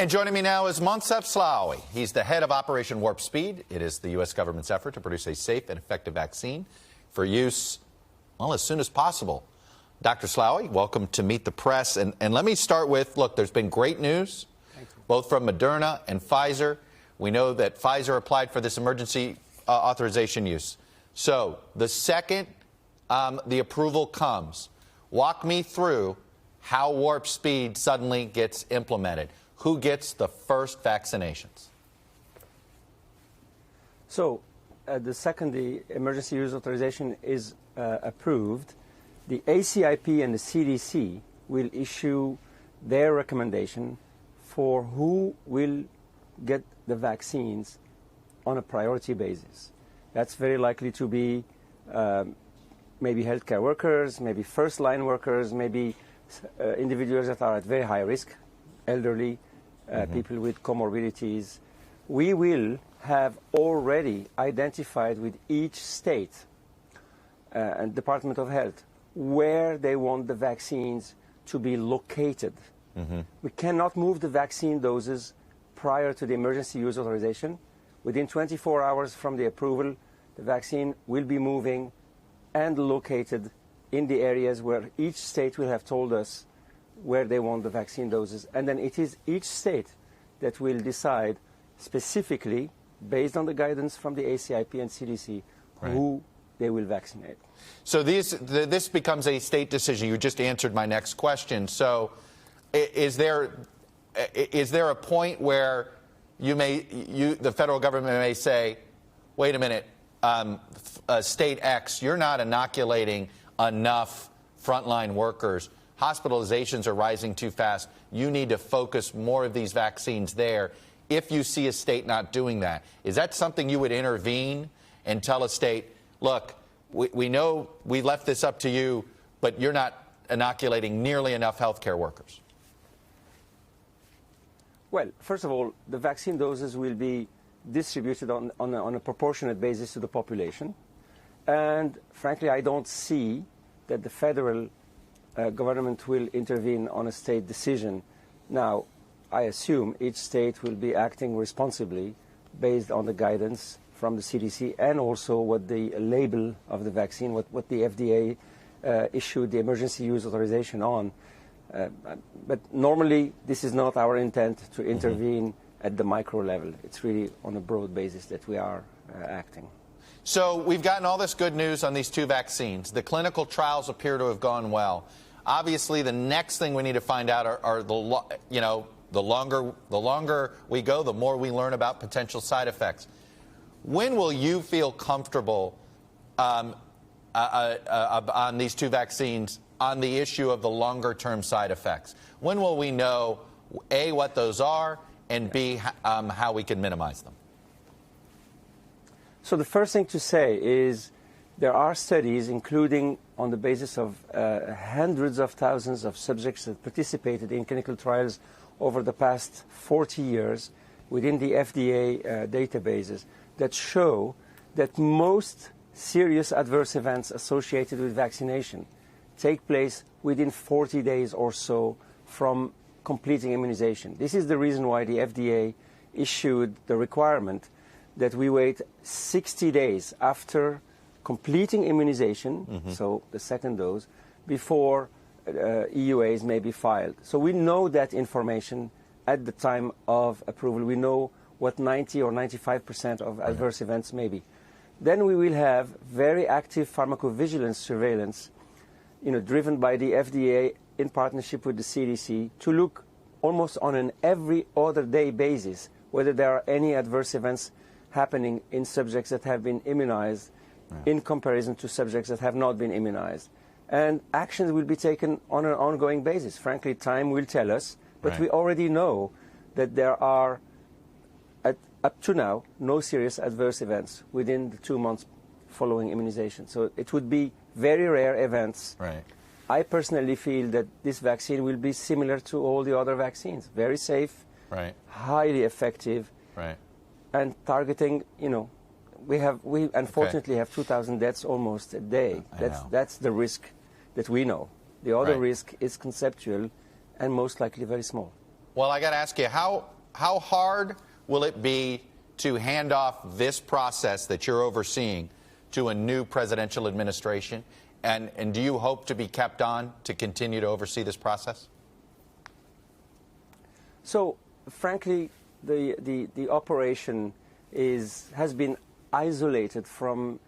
And joining me now is Monsef Slaoui. He's the head of Operation Warp Speed. It is the U.S. government's effort to produce a safe and effective vaccine for use, well, as soon as possible. Dr. Slaoui, welcome to Meet the Press. And let me start with, look, there's been great news, both from Moderna and Pfizer. We know that Pfizer applied for this emergency authorization use. So the second the approval comes, walk me through how Warp Speed suddenly gets implemented. Who gets the first vaccinations? So the second the emergency use authorization is approved, the ACIP and the CDC will issue their recommendation for who will get the vaccines on a priority basis. That's very likely to be maybe healthcare workers, maybe first-line workers, maybe individuals that are at very high risk, elderly, people with comorbidities. We will have already identified with each state and Department of Health where they want the vaccines to be located. We cannot move the vaccine doses prior to the emergency use authorization. Within 24 hours from the approval, the vaccine will be moving and located in the areas where each state will have told us where they want the vaccine doses. And then it is each state that will decide specifically, based on the guidance from the ACIP and CDC, who they will vaccinate. So this becomes a state decision. You just answered my next question. So is there a point where the federal government may say, wait a minute, state X, you're not inoculating enough frontline workers. Hospitalizations are rising too fast. You need to focus more of these vaccines there. If you see a state not doing that, is that something you would intervene and tell a state, look, we know we left this up to you, but you're not inoculating nearly enough healthcare workers? Well, first of all, the vaccine doses will be distributed on a proportionate basis to the population. And frankly, I don't see that the federal government will intervene on a state decision. Now, I assume each state will be acting responsibly based on the guidance from the CDC and also what the label of the vaccine, what the FDA issued the emergency use authorization on. But normally, this is not our intent to intervene at the micro level. It's really on a broad basis that we are acting. So we've gotten all this good news on these two vaccines. The clinical trials appear to have gone well. Obviously, the next thing we need to find out are the longer we go, the more we learn about potential side effects. When will you feel comfortable on these two vaccines on the issue of the longer-term side effects? When will we know, A, what those are, and B, how we can minimize them? So the first thing to say is there are studies, including on the basis of hundreds of thousands of subjects that participated in clinical trials over the past 40 years within the FDA databases, that show that most serious adverse events associated with vaccination take place within 40 days or so from completing immunization. This is the reason why the FDA issued the requirement that we wait 60 days after completing immunization, so the second dose, before EUAs may be filed. So we know that information at the time of approval. We know what 90 or 95% of adverse events may be. Then we will have very active pharmacovigilance surveillance, driven by the FDA in partnership with the CDC, to look almost on an every other day basis whether there are any adverse events happening in subjects that have been immunized in comparison to subjects that have not been immunized. And actions will be taken on an ongoing basis. Frankly, time will tell us, but we already know that there are, up to now, no serious adverse events within the 2 months following immunization. So it would be very rare events. I personally feel that this vaccine will be similar to all the other vaccines. Very safe, highly effective, and targeting, we unfortunately have 2,000 deaths almost a day. That's the risk that we know. The other risk is conceptual and most likely very small. Well, I got to ask you, how hard will it be to hand off this process that you're overseeing to a new presidential administration? And do you hope to be kept on to continue to oversee this process? So, frankly, the operation has been isolated from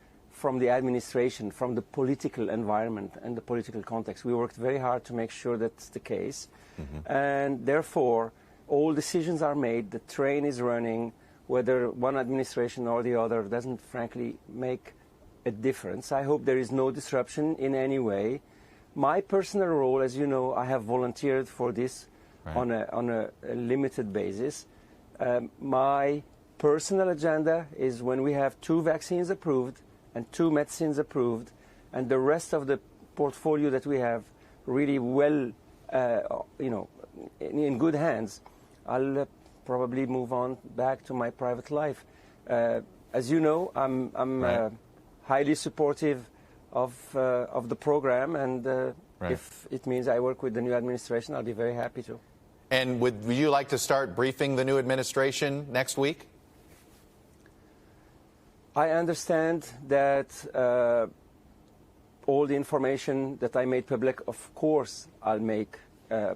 the administration, from the political environment and the political context. We worked very hard to make sure that's the case. And therefore, all decisions are made, the train is running, whether one administration or the other doesn't frankly make a difference. I hope there is no disruption in any way. My personal role, as you know, I have volunteered for this on a limited basis. My personal agenda is when we have 2 vaccines approved and 2 medicines approved, and the rest of the portfolio that we have really well, in good hands, I'll probably move on back to my private life. As you know, I'm highly supportive of the program, and if it means I work with the new administration, I'll be very happy to. And would you like to start briefing the new administration next week? I understand that all the information that I made public, of course, I'll make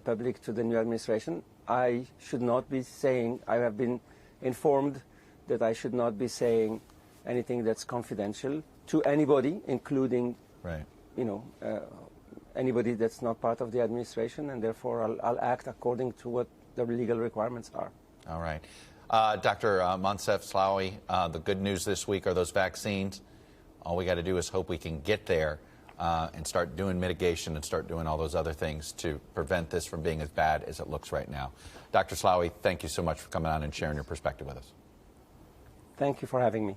public to the new administration. I should not be saying, I have been informed that I should not be saying anything that's confidential to anybody, including, anybody that's not part of the administration, and therefore I'll act according to what the legal requirements are. All right. Dr. Moncef Slaoui, the good news this week are those vaccines. All we got to do is hope we can get there and start doing mitigation and start doing all those other things to prevent this from being as bad as it looks right now. Dr. Slaoui, thank you so much for coming on and sharing your perspective with us. Thank you for having me.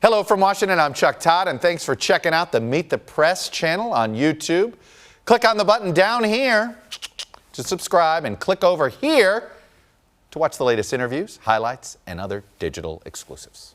Hello from Washington, I'm Chuck Todd, and thanks for checking out the Meet the Press channel on YouTube. Click on the button down here to subscribe and click over here to watch the latest interviews, highlights, and other digital exclusives.